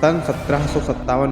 सन 1757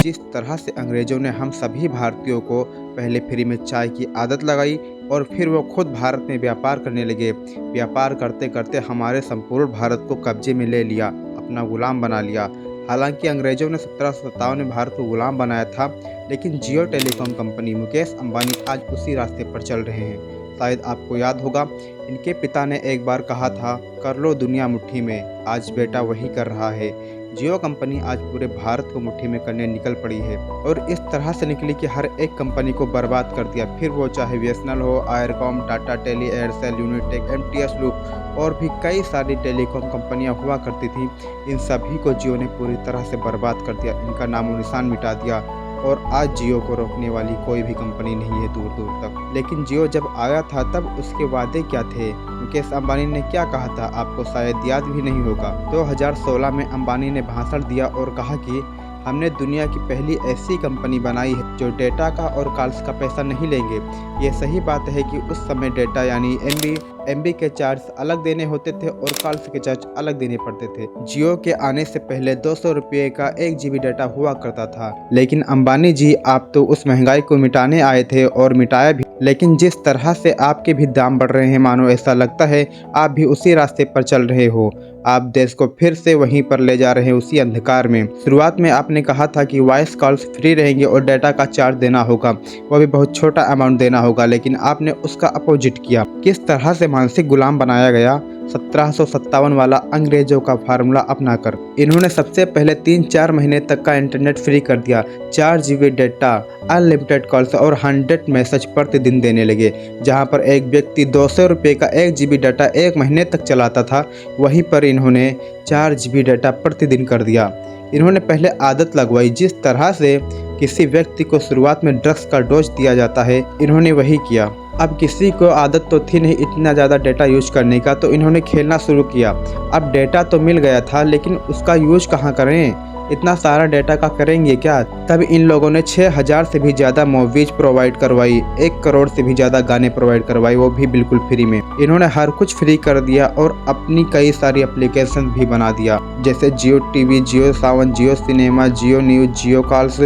जिस तरह से अंग्रेजों ने हम सभी भारतीयों को पहले फ्री में चाय की आदत लगाई और फिर वो खुद भारत में व्यापार करने लगे। व्यापार करते करते हमारे संपूर्ण भारत को कब्जे में ले लिया, अपना गुलाम बना लिया। हालांकि अंग्रेजों ने 1757 में भारत को गुलाम बनाया था, लेकिन जियो टेलीकॉम कंपनी मुकेश अंबानी आज उसी रास्ते पर चल रहे हैं। शायद आपको याद होगा, इनके पिता ने एक बार कहा था, कर लो दुनिया मुट्ठी में। आज बेटा वही कर रहा है। जियो कंपनी आज पूरे भारत को मुट्ठी में करने निकल पड़ी है और इस तरह से निकली कि हर एक कंपनी को बर्बाद कर दिया। फिर वो चाहे बीएसएनएल हो, Aircom, Tata tele, Aircel, Unitech, MTS loop और भी कई सारी टेलीकॉम कंपनियां हुआ करती थी। इन सभी को जियो ने पूरी तरह से बर्बाद कर दिया, इनका नामो निशान मिटा दिया और आज जियो को रोकने वाली कोई भी कंपनी नहीं है दूर दूर तक। लेकिन जियो जब आया था तब उसके वादे क्या थे, मुकेश अंबानी ने क्या कहा था, आपको शायद याद भी नहीं होगा। 2016 में अंबानी ने भाषण दिया और कहा कि हमने दुनिया की पहली ऐसी कंपनी बनाई है जो डेटा का और कॉल्स का पैसा नहीं लेंगे। ये सही बात है कि उस समय डेटा यानी एमबी के चार्ज अलग देने होते थे और कॉल्स के चार्ज अलग देने पड़ते थे। जियो के आने से पहले 200 रुपये का 1 GB डेटा हुआ करता था। लेकिन अंबानी जी, आप तो उस महंगाई को मिटाने आए थे और मिटाया भी, लेकिन जिस तरह से आपके भी दाम बढ़ रहे हैं, मानो ऐसा लगता है आप भी उसी रास्ते पर चल रहे हो। आप देश को फिर से वहीं पर ले जा रहे हैं, उसी अंधकार में। शुरुआत में आपने कहा था कि वॉइस कॉल्स फ्री रहेंगे और डेटा का चार्ज देना होगा, वो भी बहुत छोटा अमाउंट देना होगा, लेकिन आपने उसका अपोजिट किया। किस तरह से मानसिक गुलाम बनाया गया 1757 वाला अंग्रेजों का फार्मूला अपनाकर। इन्होंने सबसे पहले 3-4 महीने तक का इंटरनेट फ्री कर दिया। 4 GB डेटा, अनलिमिटेड कॉल्स और 100 मैसेज प्रतिदिन देने लगे। जहां पर एक व्यक्ति 200 रुपये का 1 GB डाटा 1 महीने तक चलाता था, वहीं पर इन्होंने 4 GB डाटा प्रतिदिन कर दिया। इन्होंने पहले आदत लगवाई, जिस तरह से किसी व्यक्ति को शुरुआत में ड्रग्स का डोज दिया जाता है, इन्होंने वही किया। अब किसी को आदत तो थी नहीं इतना ज़्यादा डेटा यूज करने का, तो इन्होंने खेलना शुरू किया। अब डेटा तो मिल गया था, लेकिन उसका यूज कहाँ करें, इतना सारा डेटा का करेंगे क्या। तब इन लोगों ने 6000 से भी ज़्यादा मूवीज प्रोवाइड करवाई, 1 करोड़ से भी ज़्यादा गाने प्रोवाइड करवाई, वो भी बिल्कुल फ्री में। इन्होंने हर कुछ फ्री कर दिया और अपनी कई सारी एप्लीकेशन भी बना दिया, जैसे जियो टीवी, जियो सावन, जियो सिनेमा, जियो न्यूज, जियो कॉल्स,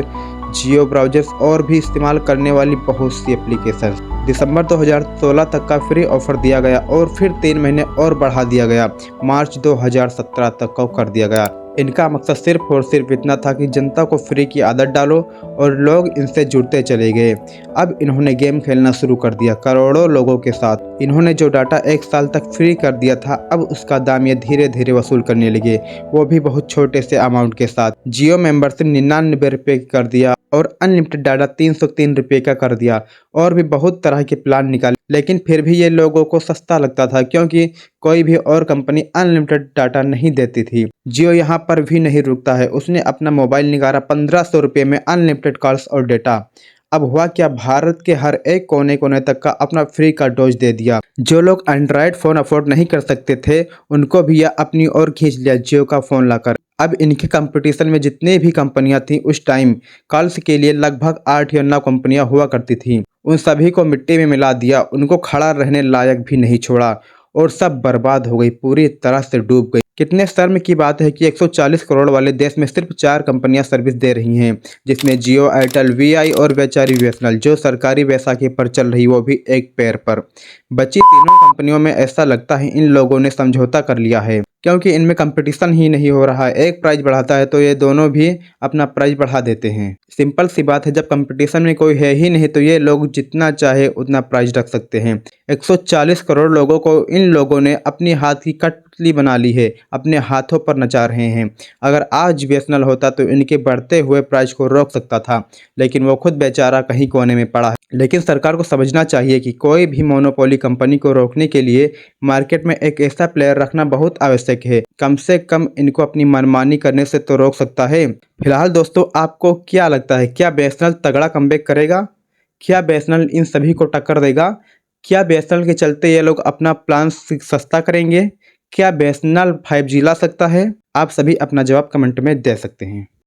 जियो ब्राउजर्स और भी इस्तेमाल करने वाली बहुत सी एप्लीकेशन। दिसंबर 2016 तक का फ्री ऑफर दिया गया और फिर 3 महीने और बढ़ा दिया गया, मार्च 2017 तक का कर दिया गया। इनका मकसद सिर्फ और सिर्फ इतना था कि जनता को फ्री की आदत डालो और लोग इनसे जुड़ते चले गए। अब इन्होंने गेम खेलना शुरू कर दिया करोड़ों लोगों के साथ। इन्होंने जो डाटा 1 साल तक फ्री कर दिया था, अब उसका दाम ये धीरे धीरे वसूल करने लगे, वो भी बहुत छोटे से अमाउंट के साथ। जियो मेंबरशिप 99 रुपये कर दिया और अनलिमिटेड डाटा 303 रुपये का कर दिया और भी बहुत तरह के प्लान निकाले। लेकिन फिर भी ये लोगों को सस्ता लगता था, क्योंकि कोई भी और कंपनी अनलिमिटेड डाटा नहीं देती थी। जियो यहाँ पर भी नहीं रुकता है, उसने अपना मोबाइल निकाला 1500 रुपये में अनलिमिटेड कॉल्स और डेटा। अब हुआ क्या, भारत के हर एक कोने कोने तक का अपना फ्री का डोज दे दिया। जो लोग एंड्रॉयड फ़ोन अफोर्ड नहीं कर सकते थे, उनको भी यह अपनी ओर खींच लिया जियो का फ़ोन लाकर। अब इनके कंपटीशन में जितनी भी कंपनियां थीं, उस टाइम कॉल्स के लिए लगभग 8 या 9 कंपनियां हुआ करती थीं, उन सभी को मिट्टी में मिला दिया, उनको खड़ा रहने लायक भी नहीं छोड़ा और सब बर्बाद हो गई, पूरी तरह से डूब गई। कितने शर्म की बात है कि 140 करोड़ वाले देश में सिर्फ 4 कंपनियां सर्विस दे रही हैं, जिसमें जियो, एयरटेल, वीआई और बेचारी बीएसएनएल जो सरकारी बैसाखी पर चल रही, वो भी एक पैर पर। बची तीनों कंपनियों में ऐसा लगता है इन लोगों ने समझौता कर लिया है, क्योंकि इनमें कंपटीशन ही नहीं हो रहा है। एक प्राइस बढ़ाता है तो ये दोनों भी अपना प्राइस बढ़ा देते हैं। सिंपल सी बात है, जब कंपटीशन में कोई है ही नहीं तो ये लोग जितना चाहे उतना प्राइस रख सकते हैं। 140 करोड़ लोगों को इन लोगों ने अपनी हाथ की कठपुतली बना ली है, अपने हाथों पर नचा रहे हैं। अगर आज बीएसएनएल होता तो इनके बढ़ते हुए प्राइस को रोक सकता था, लेकिन वो खुद बेचारा कहीं कोने में पड़ा है। लेकिन सरकार को समझना चाहिए कि कोई भी मोनोपोली कंपनी को रोकने के लिए मार्केट में एक ऐसा प्लेयर रखना बहुत आवश्यक है। कम से कम इनको अपनी मनमानी करने से तो रोक सकता है। फिलहाल दोस्तों, आपको क्या लगता है, क्या बीएसएनएल तगड़ा कमबैक करेगा? क्या बीएसएनएल इन सभी को टक्कर देगा? क्या बीएसएनएल के चलते ये लोग अपना प्लान सस्ता करेंगे? क्या बीएसएनएल 5G ला सकता है? आप सभी अपना जवाब कमेंट में दे सकते हैं।